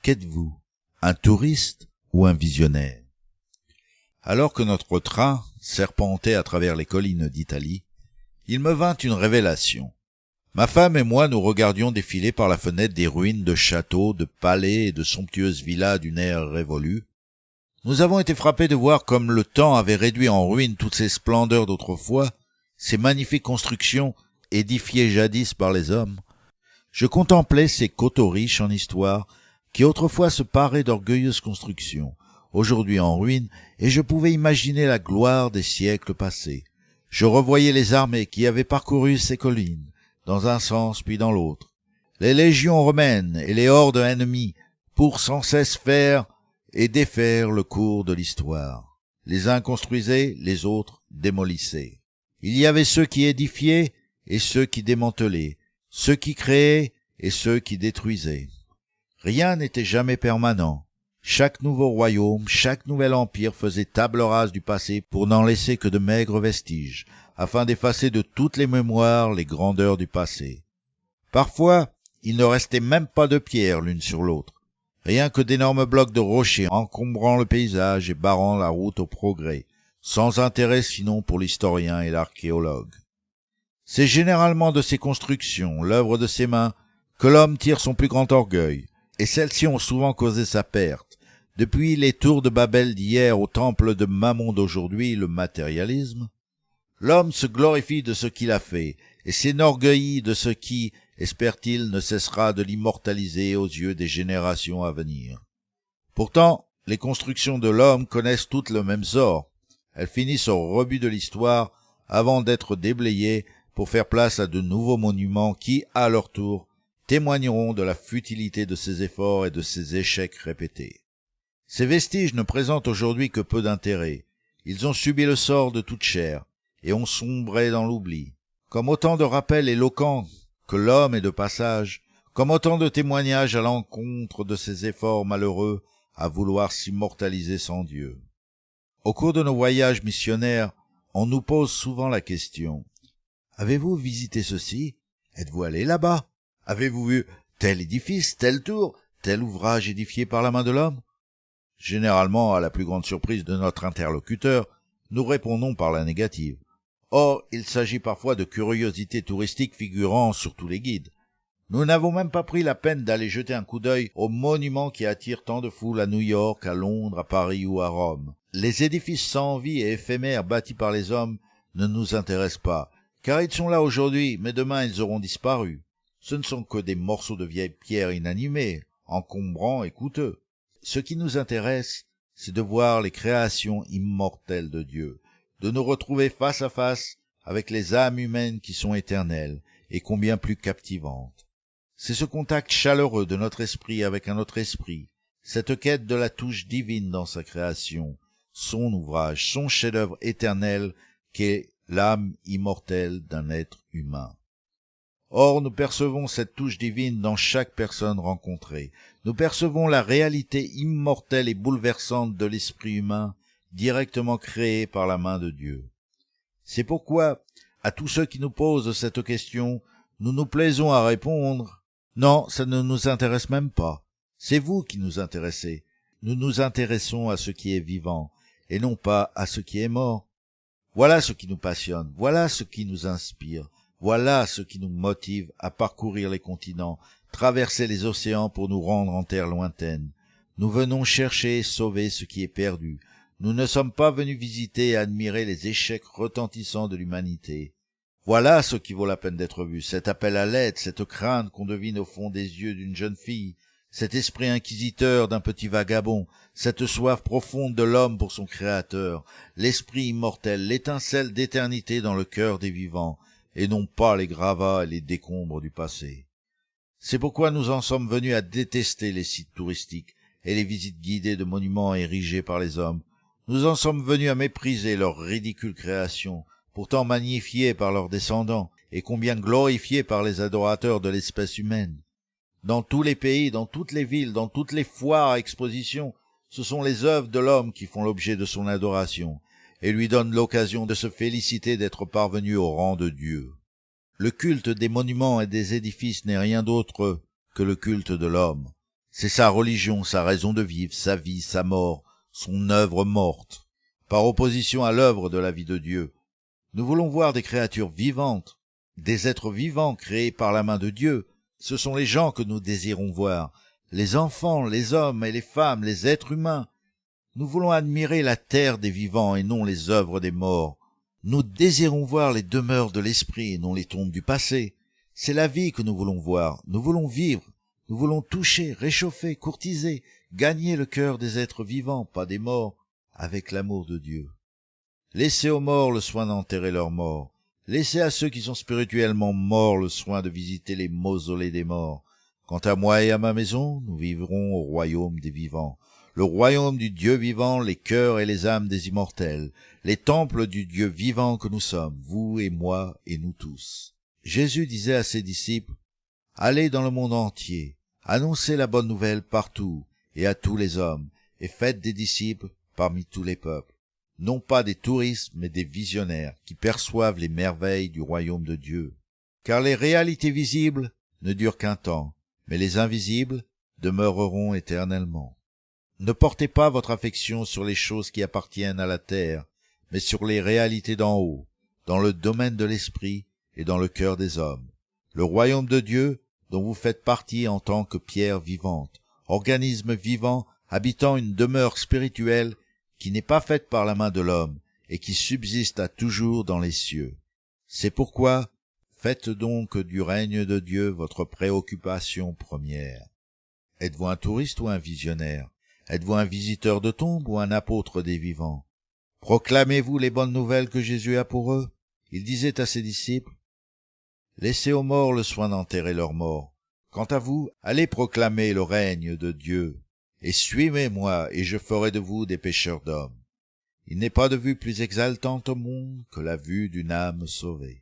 Qu'êtes-vous, un touriste ou un visionnaire? Alors que notre train serpentait à travers les collines d'Italie, il me vint une révélation. Ma femme et moi nous regardions défiler par la fenêtre des ruines de châteaux, de palais et de somptueuses villas d'une ère révolue. Nous avons été frappés de voir comme le temps avait réduit en ruine toutes ces splendeurs d'autrefois, ces magnifiques constructions édifiées jadis par les hommes. Je contemplais ces coteaux riches en histoire, qui autrefois se paraient d'orgueilleuses constructions, aujourd'hui en ruine, et je pouvais imaginer la gloire des siècles passés. Je revoyais les armées qui avaient parcouru ces collines, dans un sens puis dans l'autre, les légions romaines et les hordes ennemies, pour sans cesse faire et défaire le cours de l'histoire. Les uns construisaient, les autres démolissaient. Il y avait ceux qui édifiaient et ceux qui démantelaient, ceux qui créaient et ceux qui détruisaient. Rien n'était jamais permanent. Chaque nouveau royaume, chaque nouvel empire faisait table rase du passé pour n'en laisser que de maigres vestiges, afin d'effacer de toutes les mémoires les grandeurs du passé. Parfois, il ne restait même pas de pierre l'une sur l'autre, rien que d'énormes blocs de rochers encombrant le paysage et barrant la route au progrès, sans intérêt sinon pour l'historien et l'archéologue. C'est généralement de ces constructions, l'œuvre de ses mains, que l'homme tire son plus grand orgueil, et celles-ci ont souvent causé sa perte. Depuis les tours de Babel d'hier au temple de Mammon d'aujourd'hui, le matérialisme, l'homme se glorifie de ce qu'il a fait, et s'enorgueillit de ce qui, espère-t-il, ne cessera de l'immortaliser aux yeux des générations à venir. Pourtant, les constructions de l'homme connaissent toutes le même sort. Elles finissent au rebut de l'histoire avant d'être déblayées pour faire place à de nouveaux monuments qui, à leur tour, témoigneront de la futilité de ses efforts et de ses échecs répétés. Ces vestiges ne présentent aujourd'hui que peu d'intérêt. Ils ont subi le sort de toute chair et ont sombré dans l'oubli. Comme autant de rappels éloquents que l'homme est de passage, comme autant de témoignages à l'encontre de ses efforts malheureux à vouloir s'immortaliser sans Dieu. Au cours de nos voyages missionnaires, on nous pose souvent la question: « Avez-vous visité ceci? Êtes-vous allé là-bas? Avez-vous vu tel édifice, telle tour, tel ouvrage édifié par la main de l'homme ?» Généralement, à la plus grande surprise de notre interlocuteur, nous répondons par la négative. Or, il s'agit parfois de curiosités touristiques figurant sur tous les guides. Nous n'avons même pas pris la peine d'aller jeter un coup d'œil aux monuments qui attirent tant de foules à New York, à Londres, à Paris ou à Rome. Les édifices sans vie et éphémères bâtis par les hommes ne nous intéressent pas, car ils sont là aujourd'hui, mais demain ils auront disparu. Ce ne sont que des morceaux de vieilles pierres inanimées, encombrants et coûteux. Ce qui nous intéresse, c'est de voir les créations immortelles de Dieu, de nous retrouver face à face avec les âmes humaines qui sont éternelles et combien plus captivantes. C'est ce contact chaleureux de notre esprit avec un autre esprit, cette quête de la touche divine dans sa création, son ouvrage, son chef-d'œuvre éternel qu'est l'âme immortelle d'un être humain. Or, nous percevons cette touche divine dans chaque personne rencontrée. Nous percevons la réalité immortelle et bouleversante de l'esprit humain, directement créé par la main de Dieu. C'est pourquoi, à tous ceux qui nous posent cette question, nous nous plaisons à répondre: non, ça ne nous intéresse même pas. C'est vous qui nous intéressez. Nous nous intéressons à ce qui est vivant, et non pas à ce qui est mort. Voilà ce qui nous passionne, voilà ce qui nous inspire. Voilà ce qui nous motive à parcourir les continents, traverser les océans pour nous rendre en terre lointaine. Nous venons chercher et sauver ce qui est perdu. Nous ne sommes pas venus visiter et admirer les échecs retentissants de l'humanité. Voilà ce qui vaut la peine d'être vu, cet appel à l'aide, cette crainte qu'on devine au fond des yeux d'une jeune fille, cet esprit inquisiteur d'un petit vagabond, cette soif profonde de l'homme pour son Créateur, l'esprit immortel, l'étincelle d'éternité dans le cœur des vivants, et non pas les gravats et les décombres du passé. C'est pourquoi nous en sommes venus à détester les sites touristiques et les visites guidées de monuments érigés par les hommes. Nous en sommes venus à mépriser leurs ridicules créations, pourtant magnifiées par leurs descendants, et combien glorifiées par les adorateurs de l'espèce humaine. Dans tous les pays, dans toutes les villes, dans toutes les foires à exposition, ce sont les œuvres de l'homme qui font l'objet de son adoration, et lui donnent l'occasion de se féliciter d'être parvenu au rang de Dieu. Le culte des monuments et des édifices n'est rien d'autre que le culte de l'homme. C'est sa religion, sa raison de vivre, sa vie, sa mort, son œuvre morte, par opposition à l'œuvre de la vie de Dieu. Nous voulons voir des créatures vivantes, des êtres vivants créés par la main de Dieu. Ce sont les gens que nous désirons voir, les enfants, les hommes et les femmes, les êtres humains. Nous voulons admirer la terre des vivants et non les œuvres des morts. Nous désirons voir les demeures de l'esprit et non les tombes du passé. C'est la vie que nous voulons voir, nous voulons vivre, nous voulons toucher, réchauffer, courtiser, gagner le cœur des êtres vivants, pas des morts, avec l'amour de Dieu. Laissez aux morts le soin d'enterrer leurs morts. Laissez à ceux qui sont spirituellement morts le soin de visiter les mausolées des morts. Quant à moi et à ma maison, nous vivrons au royaume des vivants. Le royaume du Dieu vivant, les cœurs et les âmes des immortels, les temples du Dieu vivant que nous sommes, vous et moi et nous tous. Jésus disait à ses disciples, « Allez dans le monde entier, annoncez la bonne nouvelle partout et à tous les hommes, et faites des disciples parmi tous les peuples. » Non pas des touristes, mais des visionnaires qui perçoivent les merveilles du royaume de Dieu. Car les réalités visibles ne durent qu'un temps, mais les invisibles demeureront éternellement. Ne portez pas votre affection sur les choses qui appartiennent à la terre, mais sur les réalités d'en haut, dans le domaine de l'esprit et dans le cœur des hommes. Le royaume de Dieu, dont vous faites partie en tant que pierre vivante, organisme vivant habitant une demeure spirituelle qui n'est pas faite par la main de l'homme et qui subsiste à toujours dans les cieux. C'est pourquoi faites donc du règne de Dieu votre préoccupation première. Êtes-vous un touriste ou un visionnaire? Êtes-vous un visiteur de tombes ou un apôtre des vivants? Proclamez-vous les bonnes nouvelles que Jésus a pour eux? Il disait à ses disciples, « Laissez aux morts le soin d'enterrer leurs morts. Quant à vous, allez proclamer le règne de Dieu. Et suivez-moi, et je ferai de vous des pêcheurs d'hommes. Il n'est pas de vue plus exaltante au monde que la vue d'une âme sauvée. »